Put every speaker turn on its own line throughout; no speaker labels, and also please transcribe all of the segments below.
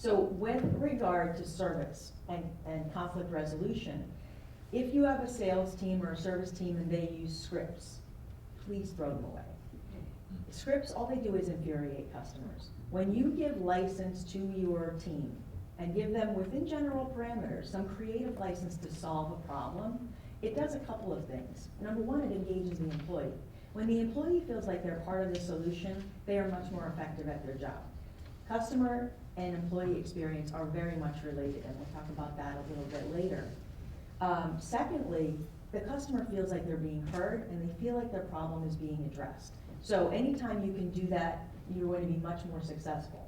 So with regard to service and conflict resolution, if you have a sales team or a service team and they use scripts, please throw them away. Scripts, all they do is infuriate customers. When you give license to your team and give them, within general parameters, some creative license to solve a problem, it does a couple of things. Number one, it engages the employee. When the employee feels like they're part of the solution, they are much more effective at their job. Customer and employee experience are very much related, and we'll talk about that a little bit later. Secondly, the customer feels like they're being heard and they feel like their problem is being addressed. So anytime you can do that, you're going to be much more successful.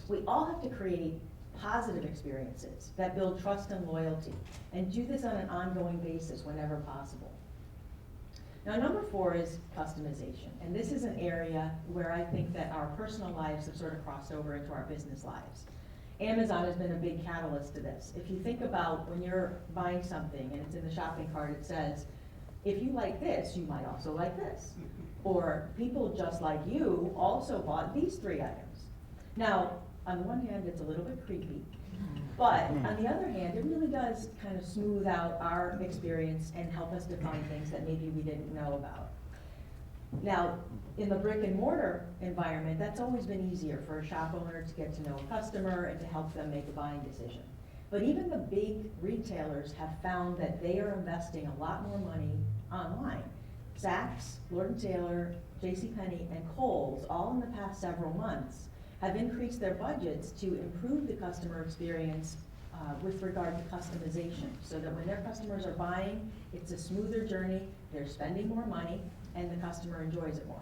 We all have to create positive experiences that build trust and loyalty, and do this on an ongoing basis whenever possible. Now, number 4 is customization, and this is an area where I think that our personal lives have sort of crossed over into our business lives. Amazon has been a big catalyst to this. If you think about when you're buying something and it's in the shopping cart, it says, if you like this, you might also like this. Or people just like you also bought these 3 items. Now, on one hand, it's a little bit creepy, but on the other hand, it really does kind of smooth out our experience and help us define things that maybe we didn't know about. Now, in the brick and mortar environment, that's always been easier for a shop owner to get to know a customer and to help them make a buying decision. But even the big retailers have found that they are investing a lot more money online. Saks, Lord & Taylor, JCPenney, and Kohl's, all in the past several months, have increased their budgets to improve the customer experience with regard to customization, so that when their customers are buying, it's a smoother journey, they're spending more money, and the customer enjoys it more.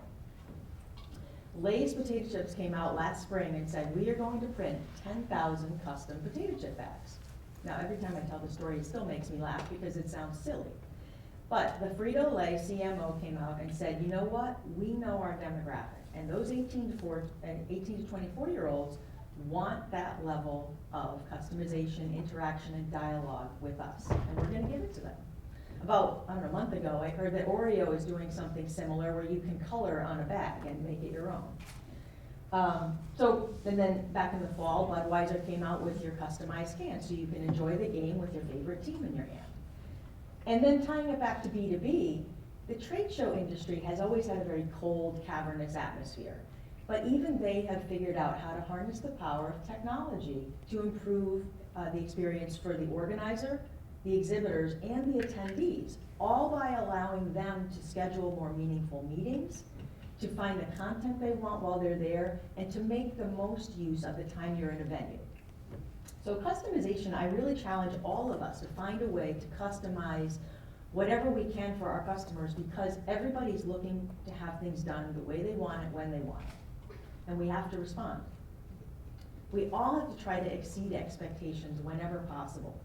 Lay's potato chips came out last spring and said, we are going to print 10,000 custom potato chip bags. Now, every time I tell the story, it still makes me laugh because it sounds silly. But the Frito-Lay CMO came out and said, you know what? We know our demographic, and those 18 to 24-year-olds want that level of customization, interaction, and dialogue with us, and we're going to give it to them. About, I don't know, a month ago, I heard that Oreo is doing something similar where you can color on a bag and make it your own. And then back in the fall, Budweiser came out with your customized can, so you can enjoy the game with your favorite team in your hand. And then tying it back to B2B, the trade show industry has always had a very cold, cavernous atmosphere. But even they have figured out how to harness the power of technology to improve the experience for the organizer, the exhibitors, and the attendees, all by allowing them to schedule more meaningful meetings, to find the content they want while they're there, and to make the most use of the time you're in a venue. So customization, I really challenge all of us to find a way to customize whatever we can for our customers, because everybody's looking to have things done the way they want it, when they want it. And we have to respond. We all have to try to exceed expectations whenever possible.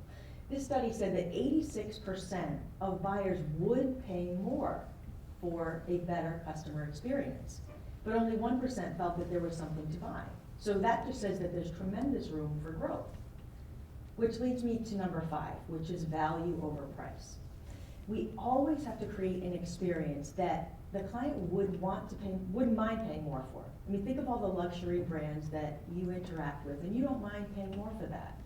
This study said that 86% of buyers would pay more for a better customer experience, but only 1% felt that there was something to buy. So that just says that there's tremendous room for growth. Which leads me to number 5, which is value over price. We always have to create an experience that the client wouldn't mind paying more for. I mean, think of all the luxury brands that you interact with, and you don't mind paying more for that.